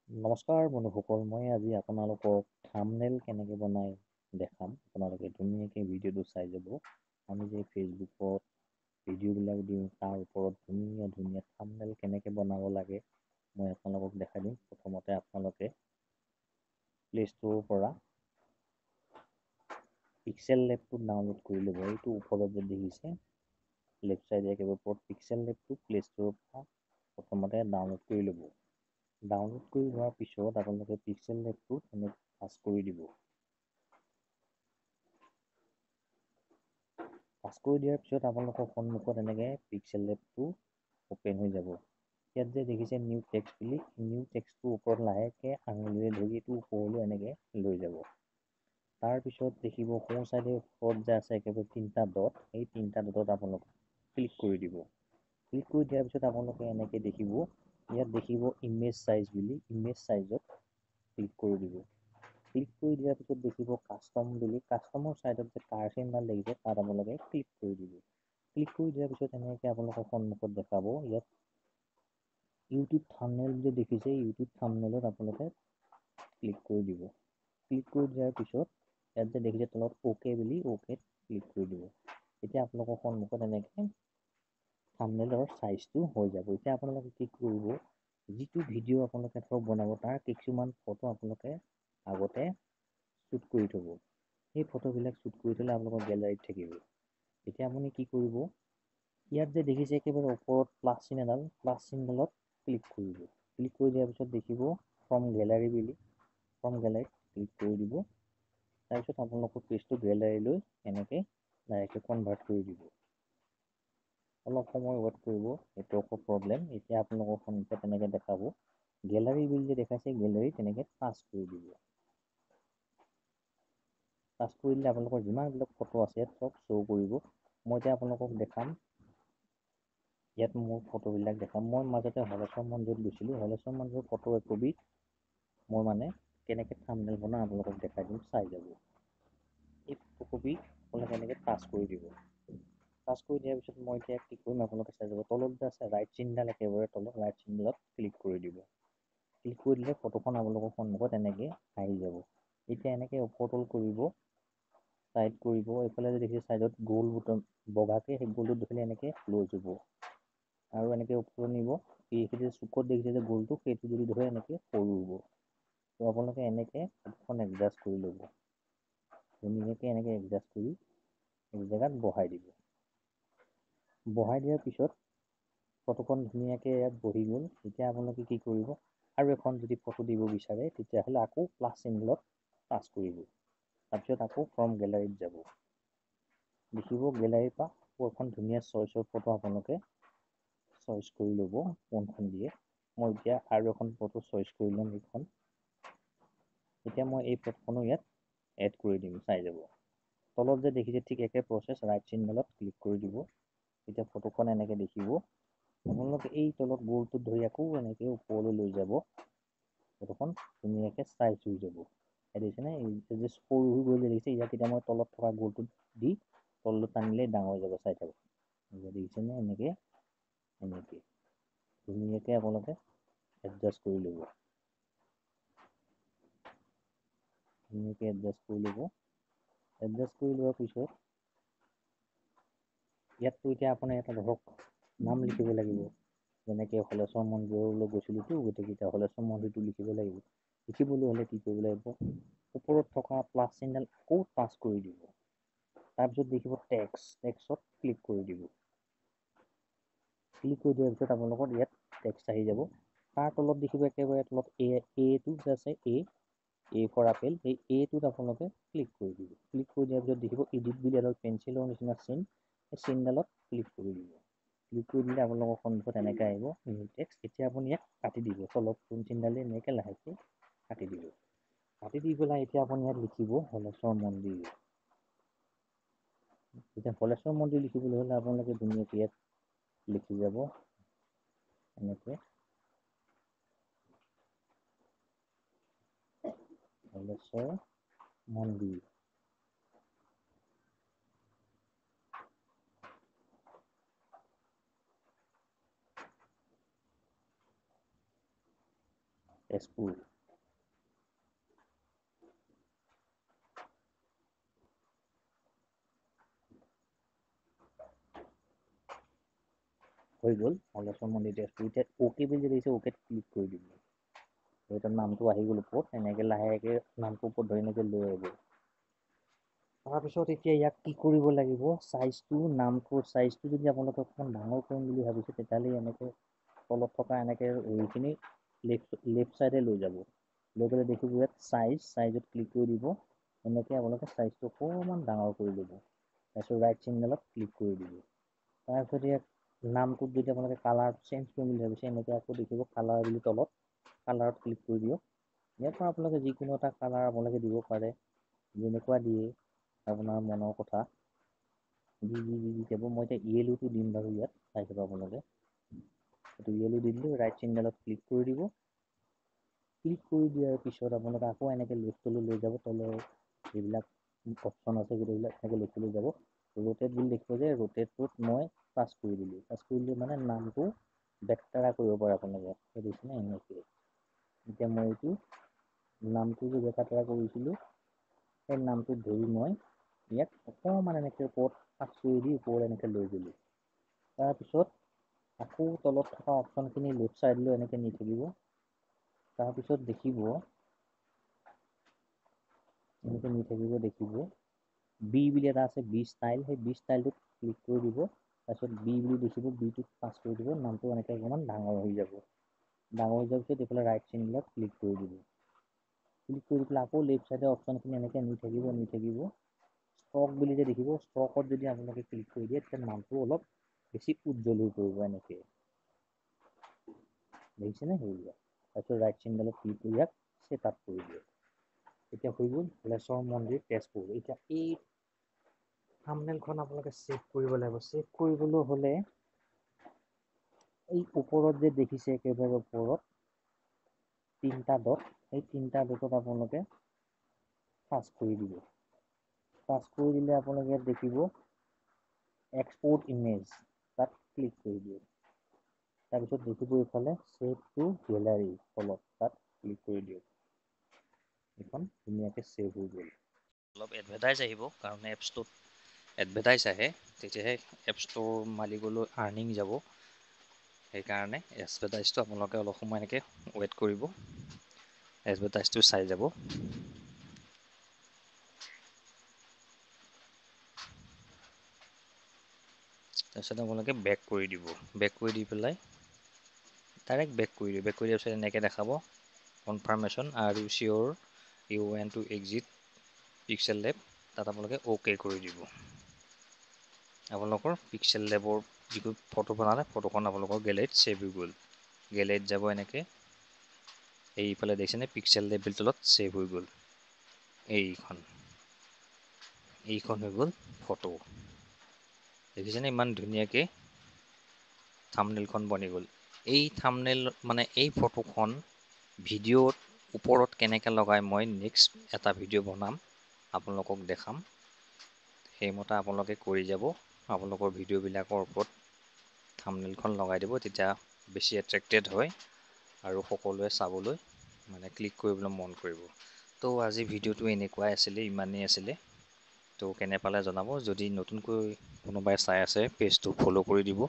নমস্কাৰ বন্ধুসকল, মই আজি আপোনালোকক থাম্বনেইল কেনেকৈ বনাই দেখাম। আপোনালোকে ধুনীয়াকৈ ভিডিঅ'টো চাই যাব। আমি যে ফেচবুকত ভিডিঅ'বিলাক দিওঁ তাৰ ওপৰত ধুনীয়া ধুনীয়া থাম্বনেইল কেনেকৈ বনাব লাগে মই আপোনালোকক দেখাই দিম। প্ৰথমতে আপোনালোকে প্লে ষ্ট'ৰৰ পৰা পিক্সেল লেবটো ডাউনলোড কৰি ল'ব। এইটো ওপৰত যে দেখিছে লেফ্ট চাইডে একেবাৰে ওপৰত পিক্সেল লেবটো প্লে ষ্ট'ৰৰ পৰা প্ৰথমতে ডাউনলোড কৰি ল'ব। ডাউনলোড কৰি হোৱাৰ পিছত আপোনালোকে পিক্সেল লেবটো এনেকৈ টাচ কৰি দিব। টাচ কৰি দিয়াৰ পিছত আপোনালোকৰ সন্মুখত এনেকৈ পিক্সেল লেবটো অ'পেন হৈ যাব। ইয়াত যে দেখিছে নিউ টেক্সট বুলি, নিউ টেক্সটটোৰ ওপৰত লাহেকৈ আঙুলিৰে ধৰি এইটো ওপৰলৈ এনেকৈ লৈ যাব। তাৰপিছত দেখিব সোঁ চাইডে ওপৰত যে আছে একেবাৰে তিনিটা ডট, এই তিনিটা ডটত আপোনালোকে ক্লিক কৰি দিব। ক্লিক কৰি দিয়াৰ পিছত আপোনালোকে এনেকৈ দেখিব, ইয়াত দেখিব ইমেজ চাইজ বুলি, ইমেজ চাইজত ক্লিক কৰি দিব। ক্লিক কৰি দিয়াৰ পিছত দেখিব কাষ্টম বুলি, কাষ্টমৰ চাইডত যে কাৰ চিনডাল দেখিছে তাত আপোনালোকে ক্লিক কৰি দিব। ক্লিক কৰি দিয়াৰ পিছত এনেকৈ আপোনালোকৰ সন্মুখত দেখাব, ইয়াত ইউটিউব থাম্বনেইল যে দেখিছে, ইউটিউব থাম্বনেইলত আপোনালোকে ক্লিক কৰি দিব। ক্লিক কৰি দিয়াৰ পিছত ইয়াত যে দেখিছে তলত অ'কে বুলি, অ'কেত ক্লিক কৰি দিব। এতিয়া আপোনালোকৰ সন্মুখত এনেকৈ থাম্বনেইলৰ চাইজটো হৈ যাব। এতিয়া আপোনালোকে কি কৰিব, যিটো ভিডিঅ' আপোনালোকে ধৰক বনাব তাৰ কিছুমান ফটো আপোনালোকে আগতে শ্বুট কৰি থ'ব। সেই ফটোবিলাক শ্বুট কৰি থ'লে আপোনালোকৰ গেলাৰীত থাকিব। এতিয়া আপুনি কি কৰিব, ইয়াত যে দেখিছে একেবাৰে ওপৰত প্লাছ চিন এডাল, প্লাছ চিনডালত ক্লিক কৰিব। ক্লিক কৰি দিয়াৰ পিছত দেখিব ফ্ৰম গেলাৰী বুলি, ফ্ৰম গেলাৰীত ক্লিক কৰি দিব। তাৰপিছত আপোনালোকৰ পেজটো গেলাৰীলৈ এনেকৈ ডাইৰেক্টলি কনভাৰ্ট কৰি দিব। অলপ সময় ৱেইট কৰিব, নেটৱৰ্কৰ প্ৰব্লেম। এতিয়া আপোনালোকৰ সন্মুখত তেনেকৈ দেখাব, গেলাৰী বুলি যে দেখাইছে গেলাৰী তেনেকৈ টাচ কৰি দিব। টাচ কৰি দিলে আপোনালোকৰ যিমানবিলাক ফটো আছে ইয়াত চব শ্ব' কৰিব। মই এতিয়া আপোনালোকক দেখাম, ইয়াত মোৰ ফটোবিলাক দেখাম। মই মাজতে হলেশ্বৰ মন্দিৰত গৈছিলোঁ, হলেশ্বৰ মন্দিৰৰ ফটো একপি মই মানে কেনেকৈ থাম্বনেইল বনাওঁ আপোনালোকক দেখাই দিম, চাই যাব। এই ফটোকপি আপোনালোকে এনেকৈ টাচ কৰি দিব। টাচ কৰি দিয়াৰ পিছত মই এতিয়া কি কৰিম আপোনালোকে চাই যাব, তলত যে আছে ৰাইট চিনডাল একেবাৰে তলত ৰাইট চিনডালত ক্লিক কৰি দিব। ক্লিক কৰি দিলে ফটোখন আপোনালোকৰ সন্মুখত এনেকৈ আহি যাব। এতিয়া এনেকৈ ওপৰ তল কৰিব, চাইড কৰিব, এইফালে যে দেখিছে চাইডত গ'ল বুটাম বগাকৈ, সেই গ'লটোত ধৰি এনেকৈ লৈ যাব আৰু এনেকৈ ওপৰত নিব। এইখিনি চুকত দেখিছে যে গ'লটো, সেইটো যদি ধৰে এনেকৈ সৰু হ'ব। তো আপোনালোকে এনেকৈ ফটোখন এডজাষ্ট কৰি ল'ব। ধুনীয়াকৈ এনেকৈ এডজাষ্ট কৰি এক জেগাত বহাই দিব। বহাই দিয়াৰ পিছত ফটোখন ধুনীয়াকৈ ইয়াত বহি গ'ল। এতিয়া আপোনালোকে কি কৰিব, আৰু এখন যদি ফটো দিব বিচাৰে তেতিয়াহ'লে আকৌ প্লাছ চিম্বলত টাচ কৰিব। তাৰপিছত আকৌ ফ্ৰম গেলাৰীত যাব। দেখিব গেলাৰীৰ পৰা আকৌ এখন ধুনীয়া চইচৰ ফটো আপোনালোকে চইচ কৰি ল'ব কোনখন দিয়ে। মই এতিয়া আৰু এখন ফটো চইচ কৰি ল'ম, এইখন। এতিয়া মই এই ফটোখনো ইয়াত এড কৰি দিম, চাই যাব। তলত যে দেখিছে ঠিক একে প্ৰচেছ, ৰাইট চিনডালত ক্লিক কৰি দিব। এতিয়া ফটোখন এনেকৈ দেখিব। আপোনালোকে এই তলত গ'লটোত ধৰি আকৌ এনেকৈ ওপৰলৈ লৈ যাব, ফটোখন ধুনীয়াকৈ চাইজ হৈ যাব। দেখিছেনে, এই যে সৰু হৈ গ'ল যে দেখিছে, ইয়াত এতিয়া মই তলত থকা গ'লটোত দি তললৈ টানিলেই ডাঙৰ হৈ যাব, চাই থাকক। দেখিছেনে, এনেকৈ ধুনীয়াকৈ আপোনালোকে এডজাষ্ট কৰি ল'ব। ধুনীয়াকৈ এডজাষ্ট কৰি ল'ব। এডজাষ্ট কৰি লোৱাৰ পিছত ইয়াততো এতিয়া আপোনাৰ এটা ধৰক নাম লিখিব লাগিব। যেনেকৈ হলেশ্বৰ মন্দিৰলৈ গৈছিলোঁতো, গতিকে এতিয়া হলেশ্বৰ মন্দিৰটো লিখিব লাগিব। লিখিবলৈ হ'লে কি কৰিব লাগিব, ওপৰত থকা প্লাছ চিনডাল আকৌ টাচ কৰি দিব। তাৰপিছত দেখিব টেক্সট, ক্লিক কৰি দিব। ক্লিক কৰি দিয়াৰ পিছত আপোনালোকৰ ইয়াত টেক্সট আহি যাব। তাৰ তলত দেখিব একেবাৰে তলত এটো যে আছে, এ ফৰ আপেল, এই এটোত আপোনালোকে ক্লিক কৰি দিব। ক্লিক কৰি দিয়াৰ পিছত দেখিব এডিট বুলি এডাল পেঞ্চিলৰ নিচিনা চিন, সেই চিনডালত ক্লিক কৰি দিব। ক্লিক কৰি দিলে আপোনালোকৰ সন্মুখত এনেকৈ আহিব নিউ টেক্সট। এতিয়া আপুনি ইয়াক কাটি দিব, তলত কোন চিনডালে এনেকৈ লাহেকৈ কাটি দিব। কাটি দি পেলাই এতিয়া আপুনি ইয়াত লিখিব হলেশ্বৰ মন্দিৰ। এতিয়া হলেশ্বৰ মন্দিৰ লিখিবলৈ হ'লে আপোনালোকে ধুনীয়াকৈ ইয়াত লিখি যাব এনেকৈ, হলেশ্বৰ মন্দিৰ। তেজপুৰ। হৈ গ'ল হলেশ্বৰ মন্দিৰ তেজপুৰ। এতিয়া অ'কে বুলি যে দেখিছে অ'কেত ক্লিক কৰি দিব। এতিয়া নামটো আহি গ'ল ওপৰত, এনেকৈ লাহেকৈ নামটো ওপৰত ধৰি এনেকৈ লৈ আহিব। তাৰপিছত এতিয়া ইয়াক কি কৰিব লাগিব, চাইজটো নামটোৰ চাইজটো যদি আপোনালোকে অকণমান ডাঙৰ কৰিম বুলি ভাবিছে, তেতিয়াহ'লে এনেকৈ তলত থকা এনেকৈ এইখিনি লেফ্ট চাইডে লৈ যাব। লৈ পেলাই দেখিব ইয়াত চাইজত ক্লিক কৰি দিব। এনেকৈ আপোনালোকে চাইজটো অকণমান ডাঙৰ কৰি ল'ব। তাৰপিছত ৰাইট চিগনেলত ক্লিক কৰি দিব। তাৰপিছত ইয়াত নামটোত যদি আপোনালোকে কালাৰ চেঞ্জ কৰিম বুলি ভাবিছে, এনেকৈ আকৌ দেখিব কালাৰ বুলি তলত কালাৰত ক্লিক কৰি দিয়ক। ইয়াৰ পৰা আপোনালোকে যিকোনো এটা কালাৰ আপোনালোকে দিব পাৰে, যেনেকুৱা দিয়ে আপোনাৰ মনৰ কথা। দি যাব। মই এতিয়া য়েলোটো দিম বাৰু ইয়াত, চাই যাব আপোনালোকে। এইটো য়েলো দি দিলোঁ, ৰাইট চিগনেলত ক্লিক কৰি দিব। ক্লিক কৰি দিয়াৰ পিছত আপোনালোকে আকৌ এনেকৈ লেফ্টলৈ লৈ যাব, তলৰ যিবিলাক অপশ্যন আছে গোটেইবিলাক এনেকৈ লেফ্টলৈ যাব। ৰোটেট বুলি দেখিব যে ৰোটেটটোত মই টাচ কৰি দিলোঁ। টাচ কৰি দিলে মানে নামটো বেকটাৰা কৰিব পাৰে আপোনালোকে, সেই দেখিছেনে এনেকৈ। এতিয়া মই এইটো নামটো যে বেকাটাৰা কৰিছিলোঁ, সেই নামটোত ধৰি মই ইয়াত অকণমান এনেকৈ ওপৰত টাচ কৰি দি ওপৰত এনেকৈ লৈ গ'লোঁ। তাৰপিছত আকৌ তলত থকা অপশ্যনখিনি লেফ্ট চাইডলৈ এনেকৈ নি থাকিব। তাৰপিছত দেখিব এনেকৈ নি থাকিব, দেখিব বি বুলি এটা আছে, বি ষ্টাইল। সেই বি ষ্টাইলটোত ক্লিক কৰি দিব। তাৰপিছত বি বুলি দেখিব, বিটোত টাচ কৰি দিব। নামটো এনেকৈ অকণমান ডাঙৰ হৈ যাব। ডাঙৰ হৈ যোৱাৰ পিছত এইফালে ৰাইট চিগনেলত ক্লিক কৰি দিব। ক্লিক কৰি পেলাই আকৌ লেফ্ট চাইডৰ অপশ্যনখিনি এনেকৈ নি থাকিব। ষ্ট্ৰক বুলি যে দেখিব, ষ্ট্ৰকত যদি আপোনালোকে ক্লিক কৰি দিয়ে, তেতিয়া নামটো অলপ বেছি উজ্জ্বল হৈ পৰিব এনেকৈ। দেখিছেনে? হৈ যায়। তাৰপিছত ৰাইট চিগনেলত ক্লিক কৰি ইয়াক ছেটআপ কৰি দিয়ক। এতিয়া হৈ গ'ল হলেশ্বৰ মন্দিৰ তেজপুৰ। এতিয়া এই থাম্বনেইলখন আপোনালোকে ছেভ কৰিব লাগিব। ছেভ কৰিবলৈ হ'লে এই ওপৰত যে দেখিছে একেবাৰে ওপৰত তিনিটা ডট, সেই তিনিটা ডটত আপোনালোকে টাচ কৰি দিব। টাচ কৰি দিলে আপোনালোকে ইয়াত দেখিব এক্সপ'ৰ্ট ইমেজ, তাত ক্লিক কৰি দিয়ক। তাৰপিছত দেখিব এইফালে ছেভ টু গেলাৰী তলত, তাত ক্লিক কৰি দিয়ক। এইখন ধুনীয়াকৈ ছেভ হৈ গ'ল। অলপ এডভাৰটাইজ আহিব, কাৰণ এপছটোত এডভাৰটাইজ আহে, তেতিয়াহে এপ ষ্ট'ৰ মালিকলৈ আৰ্নিং যাব। সেইকাৰণে এডভাৰটাইজটো আপোনালোকে অলপ সময় এনেকৈ ৱেইট কৰিব। এডভাৰটাইজটো চাই যাব। তাৰপিছত আপোনালোকে বেক কৰি দিব। বেক কৰি দি পেলাই ডাইৰেক্ট বেক কৰি দিব। বেক কৰি দিয়াৰ পিছত এনেকৈ দেখাব confirmation are you sure you want to exit Pixel Lab. তাত আপোনালোকে অ'কে কৰি দিব। আপোনালোকৰ পিক্সেল লেবৰ যিটো ফটো বনালে, ফটোখন আপোনালোকৰ গেলেৰীত ছেভ হৈ গ'ল। গেলেৰীত যাব এনেকৈ, এইফালে দেখিছেনে পিক্সেল লেবৰ তলত ছেভ হৈ গ'ল। এইখন হৈ গ'ল ফটো। দেখিছেনে ইমান ধুনীয়াকৈ থাম্বনেইলখন বনি গ'ল। এই থাম্বনেইল মানে এই ফটোখন ভিডিঅ'ত ওপৰত কেনেকৈ লগাই, মই নেক্সট এটা ভিডিঅ' বনাম, আপোনালোকক দেখাম। সেইমতে আপোনালোকে কৰি যাব। আপোনালোকৰ ভিডিঅ'বিলাকৰ ওপৰত থাম্বনেইলখন লগাই দিব, তেতিয়া বেছি এট্ৰেক্টেড হয় আৰু সকলোৱে চাবলৈ মানে ক্লিক কৰিবলৈ মন কৰিব। ত' আজি ভিডিঅ'টো এনেকুৱাই আছিলে, ইমানেই আছিলে। ত' কেনে পালে জনাব। যদি নতুনকৈ কোনোবাই চাই আছে, পেজটো ফ'ল' কৰি দিব।